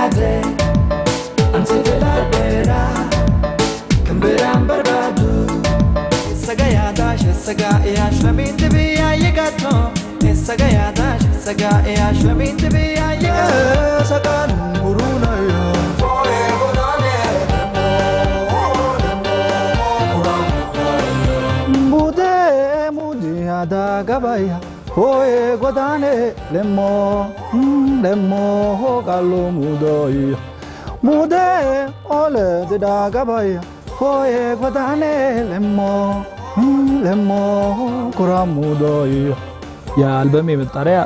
Sagayade Antibelabera Kamberam Barbadu Sagayada Sagaya Shramin Tibia Yagato Sagayada Sagaya Shramin Tibia Yagato Sagan Buruna Mude Mudiada Gabaya Hoye Godane Lemo Lemo Galo Mudoi Mude Ole de Dagabaya Hoye Godane Lemo Lemo Kuramudoi Ya album የመጣሪያ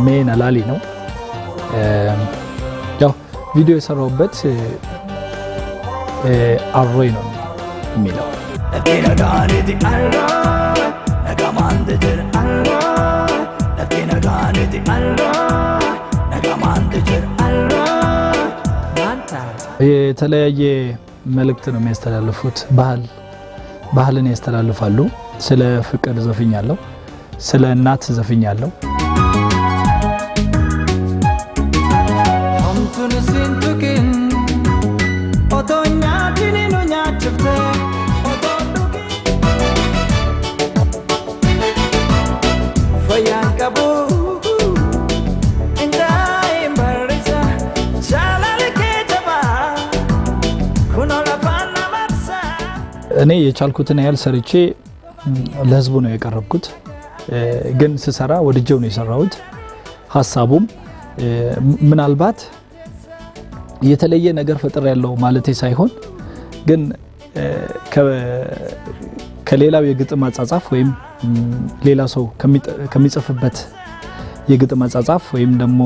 ሜን አላሊ ነው ያው ቪዲዮ የሰራውበት አሮይ ነው የሚለው የተለያየ መልእክት ነው የሚያስተላልፉት ባህልን ያስተላልፋሉ ስለ ፍቅር ዘፍኛለሁ ስለ እናት ዘፍኛለሁ አንቱን ሲንቱኪን ኦቶኛ ዲኒኑኛ ጭፍተ ኦቶዱኪ ፈያንቀቡ እንዳይ በርሳ ቻላልከተባ ኩኖላፋና ማርሳ እኔ የቻልኩትን ያህል ሰርቼ ለህዝቡ ነው ያቀረብኩት ግን ስሰራ ወድጄው ነው የሰራሁት ሐሳቡም ምናልባት የተለየ ነገር ፈጥር ያለው ማለት ሳይሆን ግን ከሌላው የግጥም አጻጻፍ ወይም ሌላ ሰው ከሚጽፍበት የግጥም አጻጻፍ ወይም ደግሞ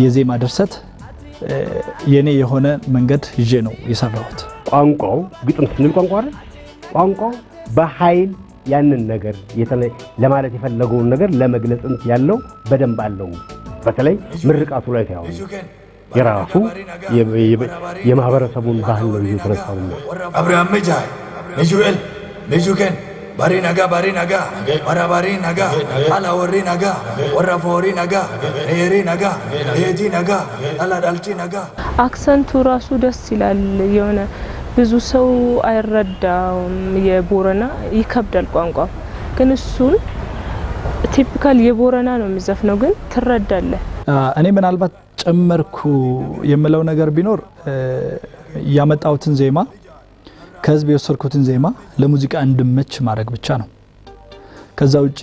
የዜማ ድርሰት የኔ የሆነ መንገድ ይዤ ነው የሰራሁት ቋንቋው ግጥም ስንል ቋንቋ አይደል ቋንቋው በኃይል ያንን ነገር ለማለት የፈለገውን ነገር ለመግለጽ ያለው በደንብ አለው በተለይ ምርቃቱ ላይ ታያው የራሱ የማህበረሰቡን ባህል ነው ይተረሳው አብርሃም መጃይ ነጁከን ባሪናጋ ባራባሪናጋ አላወሪናጋ ወራፎሪናጋ ኤሪናጋ ኤጂናጋ አላዳልቺናጋ አክሰንቱ ራሱ ደስ ይላል የሆነ ብዙ ሰው አይረዳውም የቦረና ይከብዳል ቋንቋው ግን እሱን ቲፒካል የቦረና ነው የሚዘፍነው ግን ትረዳለህ እኔ ምናልባት ጨመርኩ የምለው ነገር ቢኖር ያመጣውትን ዜማ ከህዝብ የወሰድኩትን ዜማ ለሙዚቃ እንድመች ማድረግ ብቻ ነው ከዛ ውጪ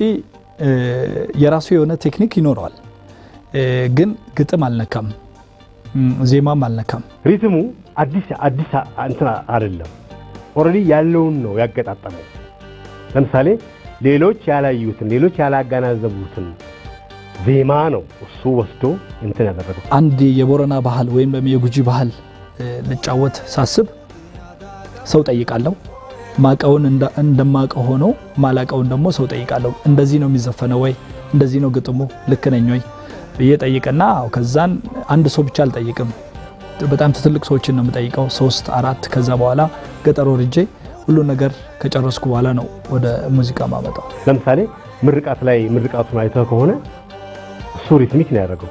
የራሱ የሆነ ቴክኒክ ይኖራል ግን ግጥም አልነካም ዜማም አልነካም ሪትሙ አዲስ እንትና አይደለም ኦሬዲ ያለውን ነው ያገጣጣመው ለምሳሌ ሌሎች ያላዩትን ሌሎች ያላጋናዘቡትን ዜማ ነው እሱ ወስዶ እንትን ያደረገው አንድ የቦረና ባህል ወይም የጉጂ ባህል ልጫወት ሳስብ ሰው ጠይቃለሁ ማቀውን እንደማቀው ሆኖ ማላቀውን ደግሞ ሰው ጠይቃለሁ እንደዚህ ነው የሚዘፈነው ወይ እንደዚህ ነው ግጥሙ ልክ ነኝ ወይ በየጠይቀና ከዛን አንድ ሰው ብቻ አልጠይቅም በጣም ትልቅ ሰዎችን ነው የምጠይቀው 3 4 ከዛ በኋላ ገጠሮ ወርጄ ሁሉ ነገር ከጨረስኩ በኋላ ነው ወደ ሙዚቃ ማመጣው ለምሳሌ ምርቃት ላይ ምርቃቱን አይተው ከሆነ እሱ ሪትሚክ ነው ያደረገው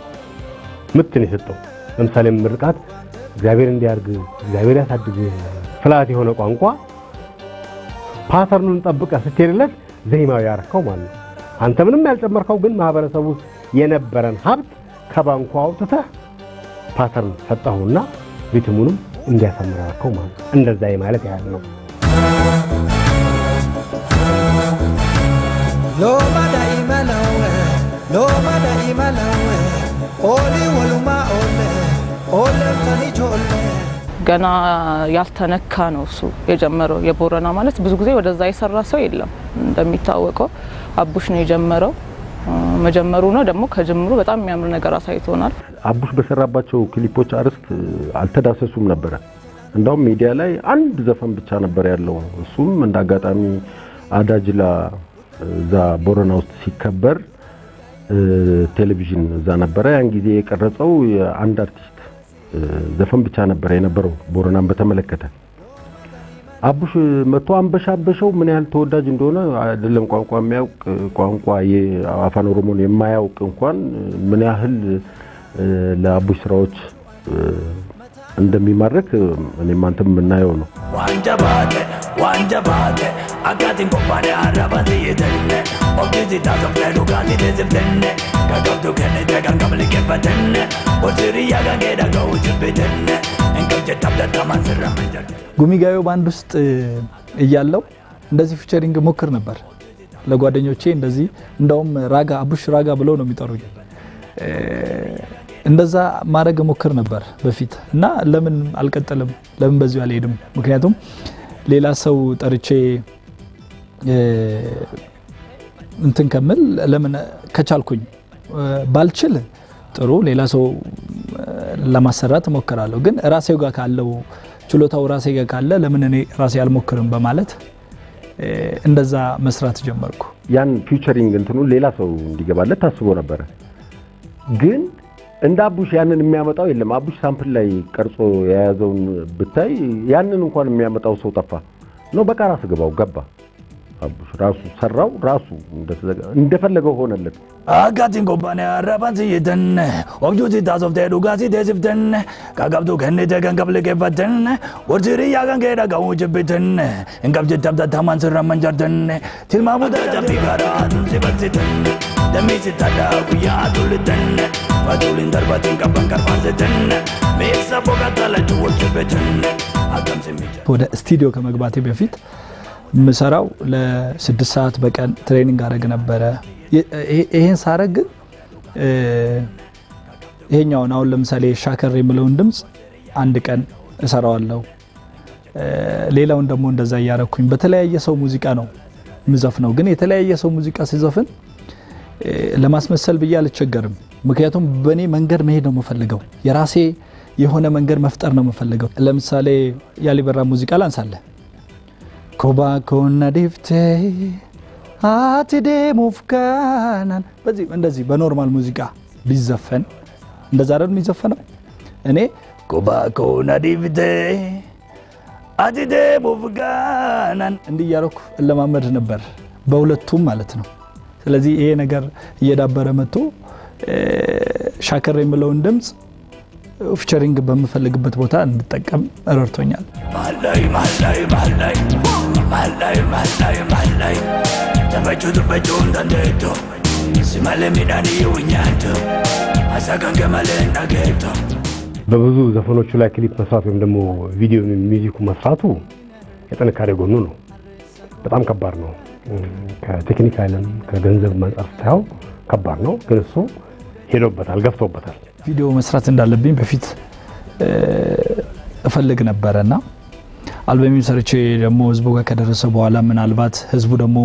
ምትን ይሰጠው ለምሳሌ ምርቃት እግዚአብሔር እንዲያርግ እግዚአብሔር ያሳድግ ፍላት የሆነ ቋንቋ ፓተርኑን ጠብቀ ስትሄድለት ዜማው ያረከው ማለት አንተ ምንም ያልጨመርከው ግን ማህበረሰቡ የነበረን ሀብት ከባንኩ አውጥተህ ፓተርን ሰጣውና ሪትሙንም እንዲያሳምራከው ማለት እንደዛ ማለት ያህል ነው ሎ ማዳኢማላው ኦሊ ወሉማ ኦለ ተኒጆለ ገና ያልተነካ ነው እሱ የጀመረው የቦረና ማለት ብዙ ጊዜ ወደዛ የሰራ ሰው የለም እንደሚታወቀው አቡሽ ነው የጀመረው መጀመሩ ነው ደግሞ ከጀምሩ በጣም የሚያምር ነገር አሳይቶናል አቡሽ በሰራባቸው ክሊፖች አርስት አልተዳሰሱም ነበር እንደውም ሚዲያ ላይ አንድ ዘፈን ብቻ ነበር ያለው እሱም እንዳጋጣሚ አዳጅላ ዛ ቦረና ውስጥ ሲከበር ቴሌቪዥን ዛ ነበር ያን ጊዜ የቀረጸው አንድ አርቲስት ዘፈን ብቻ ነበር የነበረው ቦረናን በተመለከተ አቡሽ መቶ አንበሻበሸው ምን ያህል ተወዳጅ እንደሆነ አይደለም ቋንቋ የሚያውቅ ቋንቋ የአፋን ኦሮሞን የማያውቅ እንኳን ምን ያህል ለአቡሽ ስራዎች እንደሚማርክ እኔም አንተም የምናየው ነው ዋንጀባቴ አጋቲን ኮምፓኒ አራባቲ ይተነ ኦብዲቲ ታዘፍለ ዱጋቲ ደዝፍተነ ከገብቱ ከነተ ጋንቀብል ከፈተነ ወትሪያ ጋንገዳ ጋውጅብተነ እንከጀ ታብዳታ ማንሰራ መንጀር ጉሚጋዮ ባንድ ውስጥ እያለው እንደዚህ ፊቸሪንግ ሞክር ነበር ለጓደኞቼ እንደዚህ እንደውም ራጋ አቡሽ ራጋ ብለው ነው የሚጠሩኝ እንደዛ ማረግ ሞክር ነበር በፊት እና ለምን አልቀጠለም ለምን በዚሁ አልሄድም ምክንያቱም ሌላ ሰው ጠርቼ እንትን ከመል ለምን ከቻልኩኝ ባልችል ጥሩ ሌላ ሰው ለማሰራት ሞከራለሁ ግን ራሴው ጋር ካለው ችሎታው ራሴ ጋር ካለ ለምን እኔ ራሴ አልሞክርም በማለት እንደዛ መስራት ጀመርኩ ያን ፊቸሪንግ እንትኑ ሌላ ሰው እንዲገባለት ታስቦ ነበር ግን እንደ አቡሽ ያንን የሚያመጣው የለም አቡሽ ሳምፕል ላይ ቀርጾ የያዘውን ብታይ ያንን እንኳን የሚያመጣው ሰው ጠፋ ነው በቃ ራስ ገባው ገባ አቡሽ ራሱ ሰራው ራሱ እንደፈለገው ሆነለት አጋቲን ኮምፓኒ አራባቲ ይተነ ኦብዲቲ ታዘፍለ ዱጋቲ ደዝፍተነ ከገብቱ ከነተ ጋንቀብል ከፈተነ ወትሪያ ጋንገዳ ጋውጅብተነ እንከጀ ታብዳታ ማንሰራ መንጀርተነ ትልማቡ ተጨቢጋራ ሲበዝተነ ደሚስታዳ ጉያ ዱልተነ ፋቱሊን ደርባቲን ቀበን ቀርፋንዘተነ ሜክሳ ቦጋታለች ወጅብተነ አጋም ሲሚጀ ወደ ስቱዲዮ ከመግባቴ በፊት ምሰራው ለ6 ሰዓት በቀን ትሬኒንግ አረግ ነበር ይሄን ሳረግ ይሄኛውን አሁን ለምሳሌ ሻከር የሚለውን ድምጽ አንድ ቀን እሰራዋለሁ ሌላውን ደግሞ እንደዛ ያረኩኝ በተለያየ ሰው ሙዚቃ ነው ምዘፍነው ግን የተለያየ ሰው ሙዚቃ ሲዘፍን ለማስመሰል ብዬ አልቸገርም ምክንያቱም በኔ መንገድ መሄድ ነው መፈልገው የራሴ የሆነ መንገድ መፍጠር ነው መፈልገው ለምሳሌ ያሊበራ ሙዚቃ ላንሳለ ኮባ ኮና ዲፍቴ አትዴ ሙፍካናን በዚህ እንደዚህ በኖርማል ሙዚቃ ቢዘፈን እንደዛ አይደል የሚዘፈነው እኔ ኮባ ኮና ዲፍቴ አትዴ ሙፍካናን እንዲያረኩ ለማመድ ነበር በሁለቱም ማለት ነው ስለዚህ ይሄ ነገር እየዳበረ መጥቶ ሻከር የሚለውን ድምጽ ፊቸሪንግ በመፈልግበት ቦታ እንድጠቀም ረድቶኛል ማላይ ተፈጩ እንደንደቶ ሲማለ ሚዳኒ ወኛቶ አሳካን ከማለና ገቶ በብዙ ዘፈኖቹ ላይ ክሊፕ መስራት ወይም ደግሞ ቪዲዮ ሚውዚኩ መስራቱ የጥንካሬ ጎኑ ነው በጣም ከባድ ነው ከቴክኒካልም ከገንዘብ አንፃር ታው ከባድ ነው ግን እሱ ሄዶበታል ገፍቶበታል ቪዲዮ መስራት እንዳለብኝ በፊት እፈልግ ነበርና አልበሚን ሰርቼ ደግሞ ህዝቡ ጋር ከደረሰ በኋላ ምናልባት ህዝቡ ደግሞ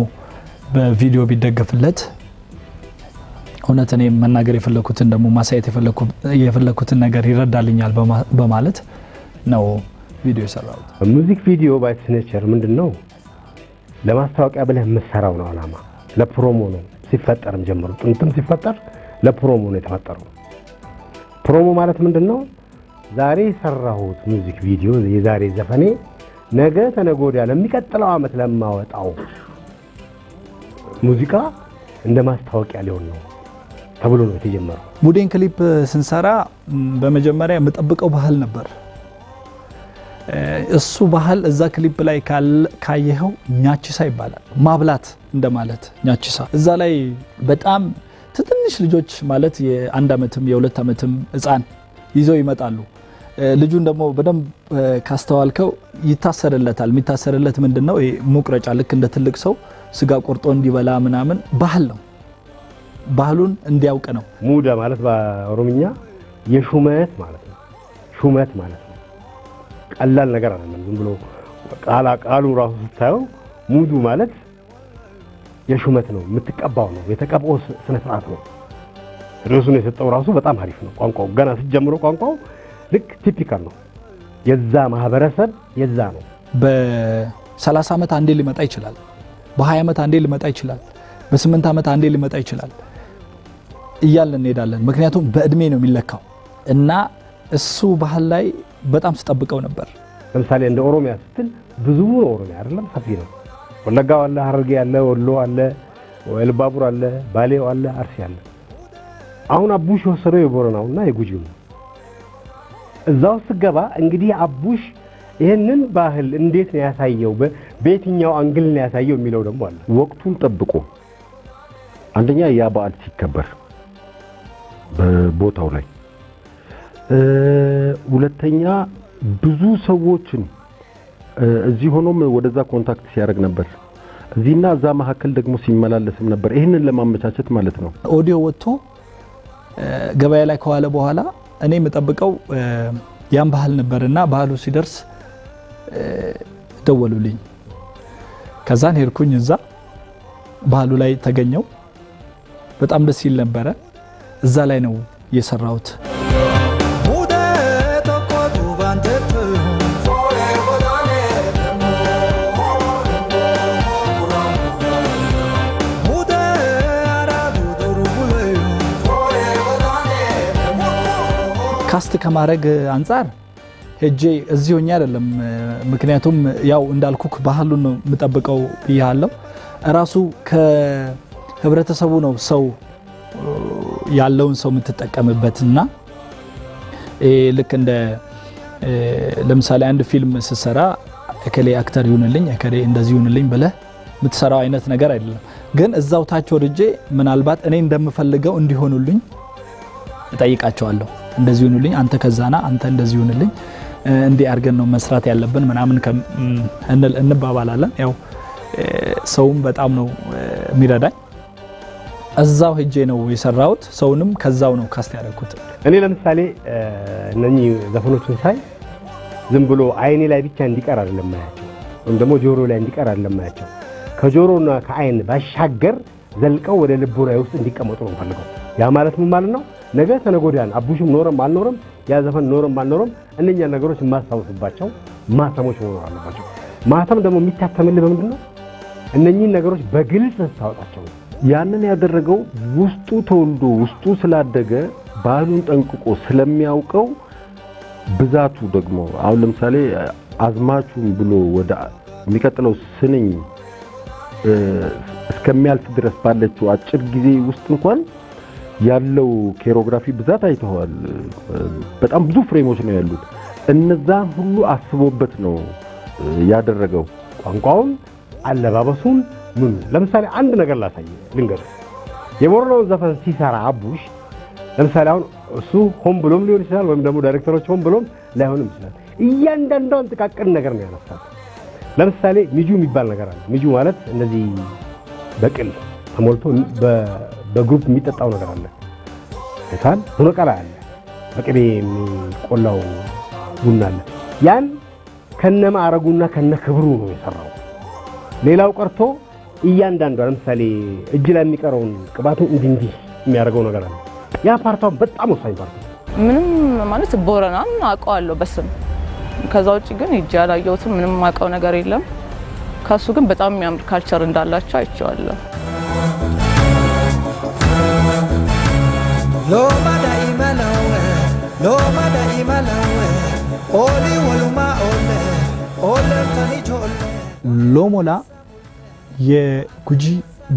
በቪዲዮ ቢደገፍለት እውነት እኔ መናገር የፈለኩትን ደግሞ ማሳየት የፈለኩትን ነገር ይረዳልኛል በማለት ነው ቪዲዮ ሰራሁት ሙዚክ ቪዲዮ ባይ ኔቸር ምንድነው ለማስታወቂያ ብለህ መስራው ነው አላማ ለፕሮሞ ነው ሲፈጠርም ጀምሮ ጥንትም ሲፈጠር ለፕሮሞ ነው የተፈጠረው ፕሮሞ ማለት ምንድነው ዛሬ ሰራሁት ሙዚክ ቪዲዮ የዛሬ ዘፈኔ ነገ ተነጎዳ ለሚቀጥለው አመት ለማወጣው ሙዚቃ እንደ ማስታወቂያ ሊሆን ነው ተብሎ ነው የተጀመረው ቡዴን ክሊፕ ስንሰራ በመጀመሪያ መጠብቀው ባህል ነበር እሱ ባህል እዛ ክሊፕ ላይ ካየኸው ኛቺሳ ይባላል ማብላት እንደማለት ኛቺሳ እዛ ላይ በጣም ትንሽ ልጆች ማለት የአንድ አመትም የሁለት አመትም ህፃን ይዘው ይመጣሉ ልጁን ደግሞ በደም ካስተዋልከው ይታሰርለታል የሚታሰርለት ምንድነው ሙቅረጫ ልክ እንደ ትልቅ ሰው ስጋ ቆርጦ እንዲበላ ምናምን ባህል ነው ባህሉን እንዲያውቅ ነው ሙዳ ማለት በኦሮምኛ የሹመት ማለት ነው ሹመት ማለት ነው ቀላል ነገር አይደለም ዝም ብሎ ቃሉ ራሱ ስታየው ሙዱ ማለት የሹመት ነው የምትቀባው ነው የተቀባው ስነ ስርዓት ነው ርዕሱን የሰጠው ራሱ በጣም አሪፍ ነው ቋንቋው ገና ሲጀምረው ቋንቋው ልክ ቲፒካል ነው የዛ ማህበረሰብ የዛ ነው በ30 አመት አንዴ ሊመጣ ይችላል በ20 አመት አንዴ ሊመጣ ይችላል በ8 አመት አንዴ ሊመጣ ይችላል እያልን እንሄዳለን ምክንያቱም በእድሜ ነው የሚለካው እና እሱ ባህል ላይ በጣም ተጠብቀው ነበር ለምሳሌ እንደ ኦሮሚያ ስትል ብዙ ነው ኦሮሚያ አይደለም ሰፊ ነው ወለጋ አለ ሐረርጌ አለ ወሎ አለ ወልባቡር አለ ባሌው አለ አርሲ አለ አሁን አቡሽ ወሰደው የቦረናውና የጉጂው እዛው ስገባ እንግዲህ አቡሽ ይሄንን ባህል እንዴት ነው ያሳየው በየትኛው አንግል ነው ያሳየው የሚለው ደግሞ አለ ወቅቱን ጠብቆ አንደኛ ያ በዓል ሲከበር በቦታው ላይ ሁለተኛ ብዙ ሰዎችን እዚህ ሆኖም ወደዛ ኮንታክት ሲያደርግ ነበር እዚህና እዛ መሐከል ደግሞ ሲመላለስም ነበር ይሄንን ለማመቻቸት ማለት ነው ኦዲዮ ወጥቶ ገበያ ላይ ከዋለ በኋላ እኔ መጠብቀው ያን ባህል ነበርና ባህሉ ሲደርስ ደወሉልኝ ከዛን ሄርኩኝ እዛ ባህሉ ላይ ተገኘው በጣም ደስ ይል ነበር እዛ ላይ ነው የሰራውት ካስት ከማረግ አንፃር ሄጄ እዚሁኛ አይደለም ምክንያቱም ያው እንዳልኩክ ባህሉን ነው መጠብቀው ይያለው ራሱ ከህብረተሰቡ ነው ሰው ያለውን ሰው የምትጠቀምበትና ልክ እንደ ለምሳሌ አንድ ፊልም ሲሰራ እከሌ አክተር ይሁንልኝ እከሌ እንደዚህ ይሁንልኝ ብለ የምትሰራው አይነት ነገር አይደለም ግን እዛው ታች ወርጄ ምናልባት እኔ እንደምፈልገው እንዲሆኑልኝ እጠይቃቸዋለሁ እንደዚህ ይሁንልኝ አንተ ከዛና አንተ እንደዚህ ይሁንልኝ እንዴ አርገን ነው መስራት ያለብን ምናምን እንባባላለን ያው ሰውም በጣም ነው የሚረዳኝ እዛው ሄጄ ነው የሰራውት ሰውንም ከዛው ነው ካስት ያደረኩት እኔ ለምሳሌ እነኚህ ዘፈኖችን ሳይ ዝም ብሎ አይኔ ላይ ብቻ እንዲቀር አይደለም ማያቸው ወይም ደግሞ ጆሮ ላይ እንዲቀር አይደለም ማያቸው ከጆሮና ከአይን ባሻገር ዘልቀው ወደ ልቦናዬ ውስጥ እንዲቀመጡ ነው ፈልገው ያ ማለት ምን ማለት ነው ነገ ተነጎዳን አቡሽም ኖርም አልኖርም ያ ዘፈን ኖርም አልኖርም እነኛ ነገሮች ማሳውስባቸው ማተሞች ሆነው አለባቸው ማተም ደግሞ የሚታተምልህ በምንድነው እነኚህ ነገሮች በግልጽ ታውቃቸው ያንን ያደረገው ውስጡ ተወልዶ ውስጡ ስላደገ ባህሉን ጠንቅቆ ስለሚያውቀው ብዛቱ ደግሞ አሁን ለምሳሌ አዝማቹን ብሎ ወደ የሚቀጥለው ስንኝ እስከሚያልፍ ድረስ ባለችው አጭር ጊዜ ውስጥ እንኳን ያለው ኮሪዮግራፊ ብዛት አይተዋል በጣም ብዙ ፍሬሞች ነው ያሉት እነዛን ሁሉ አስቦበት ነው ያደረገው ቋንቋውን አለባበሱን ምን ለምሳሌ አንድ ነገር ላሳየ ልንገር የቦረናው ዘፈን ሲሰራ አቡሽ ለምሳሌ አሁን እሱ ሆም ብሎም ሊሆን ይችላል ወይም ደግሞ ዳይሬክተሮች ሆም ብሎም ላይሆንም ይችላል እያንዳንዷን ጥቃቅን ነገር ነው ያነሳው ለምሳሌ ሚጁ የሚባል ነገር አለ ሚጁ ማለት እንደዚህ በቅል ተሞልቶ በግሩፕ የሚጠጣው ነገር አለ እታል ሆነቀላ አለ በቅቤ የሚቆላው ቡና አለ ያን ከነማ አረጉና ከነክብሩ ነው የሰራው ሌላው ቀርቶ እያንዳንዱ ለምሳሌ እጅ ላይ የሚቀረውን ቅባቱ እንዲንዲ የሚያደርገው ነገር አለ ያ ፓርታው በጣም ወሳኝ ፓርት ምንም ማለት ቦረናን አውቀዋለሁ በስም ከዛ ውጪ ግን እጅ ያላየሁት ምንም አውቀው ነገር የለም ካሱ ግን በጣም የሚያምር ካልቸር እንዳላቸው አይቼዋለሁ Lomada imalawe oli waluma ole tani chole ሎሞላ የጉጂ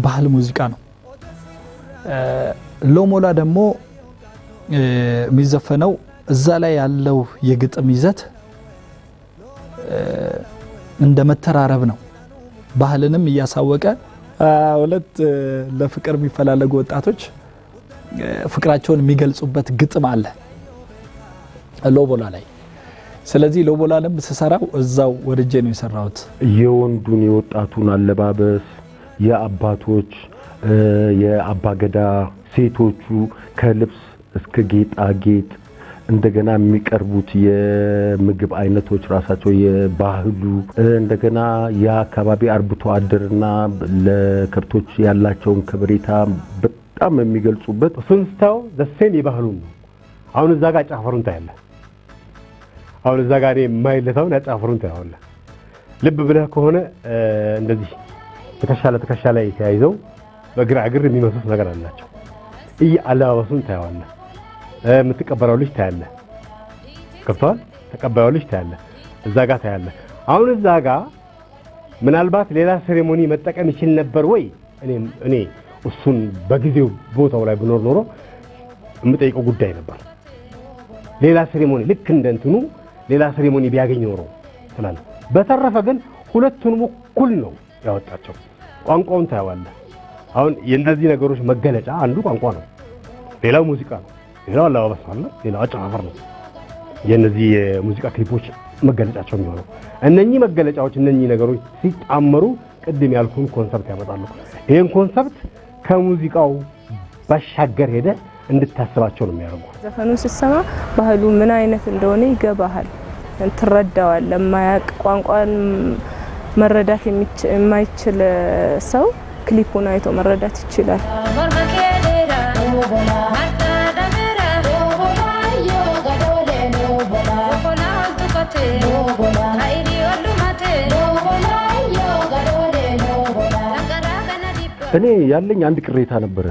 ባህል ሙዚቃ ነው ሎሞላ ደግሞ የሚዘፈነው እዛ ላይ ያለው የግጥም ይዘት እንደ መተራረብ ነው ባህልንም እያሳወቀ ሁለት ለፍቅር የሚፈላለጉ ወጣቶች ፍቅራቸውን የሚገልጹበት ግጥም አለ ሎሞላ ላይ ስለዚህ ሎሞላንም ተሰራው እዛው ወርጄ ነው የሰራሁት የወንዱን የወጣቱን አለባበስ የአባቶች የአባገዳ ሴቶቹ ከልብስ እስከ ጌጣጌጥ እንደገና የሚቀርቡት የምግብ አይነቶች ራሳቸው የባህሉ እንደገና የአካባቢ አርብቶ አደርና ለከብቶች ያላቸውን ከበሬታ በጣም የሚገልጹበት ፍንስታው ዘሴን የባህሉ አሁን እዛ ጋር ጫፈሩን ታያለ አሁን እዛ ጋር የማይለታውን ያጫፈሩን ታያለ ልብ ብለህ ከሆነ እንደዚህ ተከሻ ላይ ተያይዘው በግራ እግር የሚመስሉት ነገር አላቸው አለባበሱን ታያለ የምትቀበለው ልጅ ታያለ ከፍቷል ተቀባዩ ልጅ ታያለ እዛ ጋር ታያለ አሁን እዛ ጋር ምናልባት ሌላ ሴሬሞኒ መጠቀም ይችል ነበር ወይ እኔ እሱን በጊዜው ቦታው ላይ ብኖር ኖሮ የምጠይቀው ጉዳይ ነበር ሌላ ሴሬሞኒ ልክ እንደንትኑ ሌላ ሴሬሞኒ ቢያገኝ ኖሮ ተላለ በተረፈ ግን ሁለቱንም እኩል ነው ያወጣቸው ቋንቋውን ታያዋለህ አሁን የእነዚህ ነገሮች መገለጫ አንዱ ቋንቋ ነው ሌላው ሙዚቃ ነው ሌላው አለባበስ ነው ሌላው አጨፋፈር ነው የነዚህ የሙዚቃ ክሊፖች መገለጫቸው የሚሆነው እነኚህ መገለጫዎች እነኚህ ነገሮች ሲጣመሩ ቅድም ያልኩን ኮንሰፕት ያመጣሉ ይሄን ኮንሰፕት ከሙዚቃው ባሻገር ሄደ እንድታስባቸው ነው የሚያደርጉ ዘፈኑ ሲሰማ ባህሉ ምን አይነት እንደሆነ ይገባሃል ትረዳዋለህ ማያቅ ቋንቋን መረዳት የማይችል ሰው ክሊፑን አይቶ መረዳት ይችላል እኔ ያለኝ አንድ ቅሬታ ነበር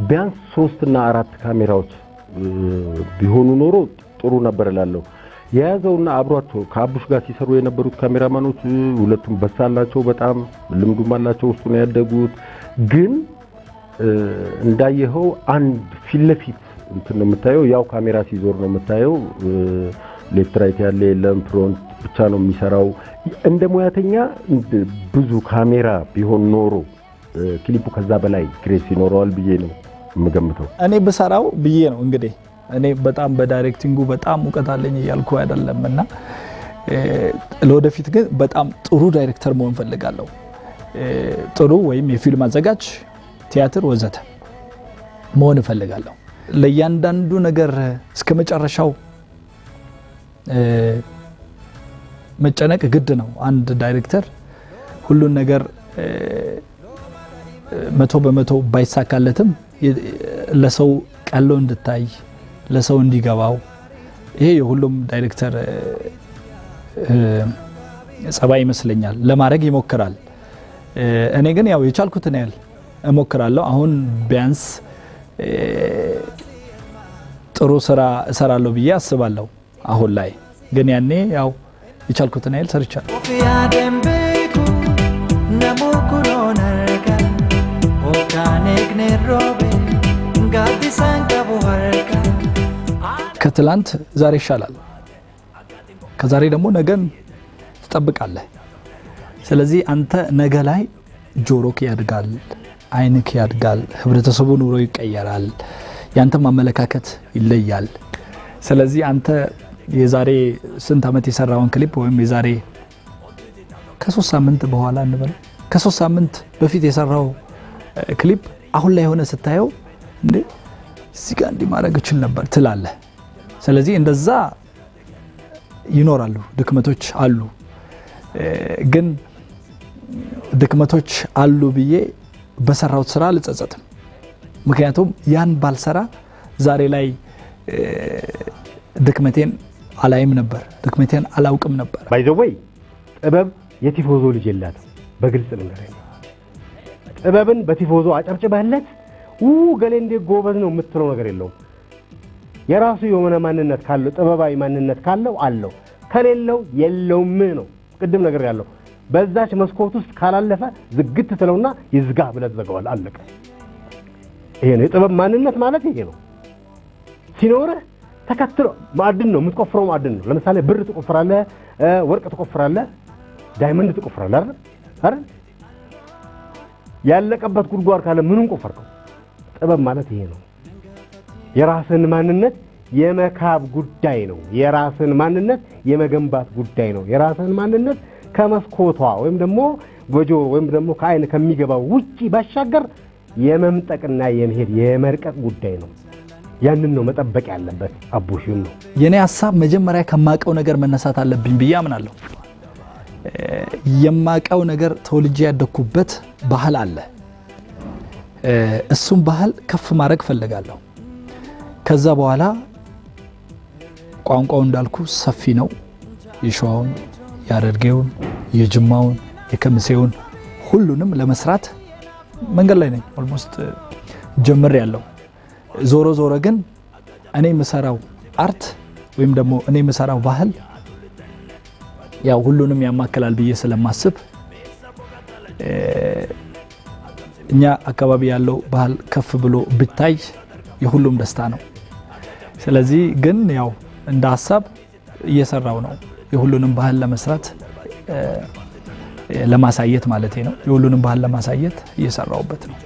ቢያንስ 3 እና 4 ካሜራዎች ቢሆኑ ኖሮ ጥሩ ነበር እላለሁ የያዘውና አብሯቸው ከአቡሽ ጋር ሲሰሩ የነበሩት ካሜራማኖች ሁለቱም በሳላቸው በጣም ልምዱም አላቸው ውስጡ ነው ያደጉት ግን እንዳየኸው አንድ ፊልፊት እንትን ነው የምታየው ያው ካሜራ ሲዞር ነው የምታየው ሌፍት ራይት ያለ የለም ፍሮንት ብቻ ነው የሚሰራው እንደ ሙያተኛ ብዙ ካሜራ ቢሆን ኖሮ ክሊፑ ከዛ በላይ ግሬስ ይኖረዋል ብዬ ነው የምገምተው እኔ በሰራው ብዬ ነው እንግዲህ እኔ በጣም በዳይሬክቲንጉ በጣም ሙቀት አለኝ ያልኩ አይደለምና ለወደፊት ግን በጣም ጥሩ ዳይሬክተር መሆን ፈልጋለሁ ጥሩ ወይም የፊልም አዘጋጅ ቲያትር ወዘተ መሆን ፈልጋለሁ ለያንዳንዱ ነገር እስከመጨረሻው መጨነቅ ግድ ነው አንድ ዳይሬክተር ሁሉን ነገር 100% ባይሳካለትም ለሰው ቀለው እንድታይ ለሰው እንዲገባው ይሄ የሁሉም ዳይሬክተር ጸባይ ይመስለኛል ለማድረግ ይሞክራል እኔ ግን ያው የቻልኩትን ያህል እሞክራለሁ አሁን ቢያንስ ጥሩ ስራ እሰራለሁ ብዬ አስባለሁ አሁን ላይ ግን ያኔ ያው የቻልኩትን ያህል ሰርቻለሁ ከትላንት ዛሬ ይሻላል ከዛሬ ደግሞ ነገን ትጠብቃለህ ስለዚህ አንተ ነገ ላይ ጆሮክ ያድጋል አይንክ ያድጋል ህብረተሰቡ ኑሮ ይቀየራል ያንተ ማመለካከት ይለያል ስለዚህ አንተ የዛሬ ስንት አመት የሰራውን ክሊፕ ወይም የዛሬ ከ3 ሳምንት በኋላ እንበል ከ3 ሳምንት በፊት የሰራው ክሊፕ አሁን ላይ ሆነ ስታየው እንዴ እዚህ ጋር እንዲ ማድረግ ይችል ነበር ትላለህ ስለዚህ እንደዛ ይኖራሉ ድክመቶች አሉ ግን ድክመቶች አሉ ብዬ በሰራው ስራ ልጸጸትም ምክንያቱም ያን ባልሰራ ዛሬ ላይ ድክመቴን አላይም ነበር ድክመቴን አላውቅም ነበር ባይዘወይ ጥበብ የቲፎዞ ልጅ የላትም በግልጽ ልንገርህ ጥበብን በቲፎዞ አጨብጭበህለት ገሌ እንደ ጎበዝ ነው የምትለው ነገር የለውም የራሱ የሆነ ማንነት ካለው ጥበባዊ ማንነት ካለው አለው ከሌለው የለውም ነው ቅድም ነገር ያለው በዛች መስኮት ውስጥ ካላለፈ ዝግት ትለውና ይዝጋ ብለህ ዘጋዋል አለቀ ይሄ ነው የጥበብ ማንነት ማለት ይሄ ነው ሲኖር ተከትሎ ማዕድን ነው የምትቆፍረው ማዕድን ነው ለምሳሌ ብር ትቆፍራለህ ወርቅ ትቆፍራለህ ዳይመንድ ትቆፍራለህ አይደል ያለቀበት ጉድጓድ ካለ ምኑን ቆፈርከው ጥበብ ማለት ይሄ ነው የራስን ማንነት የመካብ ጉዳይ ነው የራስን ማንነት የመገንባት ጉዳይ ነው የራስን ማንነት ከመስኮቷ ወይም ደግሞ ጎጆ ወይም ደግሞ ከአይን ከሚገባው ውጪ ባሻገር የመምጠቅና የመሄድ የመርቀቅ ጉዳይ ነው ያንን ነው መጠበቅ ያለበት አቡሽም ነው የኔ ሐሳብ መጀመሪያ ከማቀው ነገር መነሳት አለብኝ ብዬ አምናለሁ የማቀው ነገር ተወልጄ ያደኩበት ባህል አለ እሱም ባህል ከፍ ማድረግ ፈልጋለሁ ከዛ በኋላ ቋንቋው እንዳልኩ ሰፊ ነው የሸዋውን ያደርገውን የጅማውን የከምሴውን ሁሉንም ለመስራት መንገድ ላይ ነኝ ኦልሞስት ጀምር ያለው ዞሮ ዞሮ ግን እኔ መሰራው አርት ወይም ደግሞ እኔ መሰራው ባህል ያው ሁሉንም ያማከላል ብዬ ስለማስብ እኛ አካባቢ ያለው ባህል ከፍ ብሎ ብታይ የሁሉም ደስታ ነው ስለዚህ ግን ያው እንደ ሐሳብ እየሰራው ነው የሁሉንም ባህል ለመስራት ለማሳየት ማለት ነው የሁሉንም ባህል ለማሳየት እየሰራውበት ነው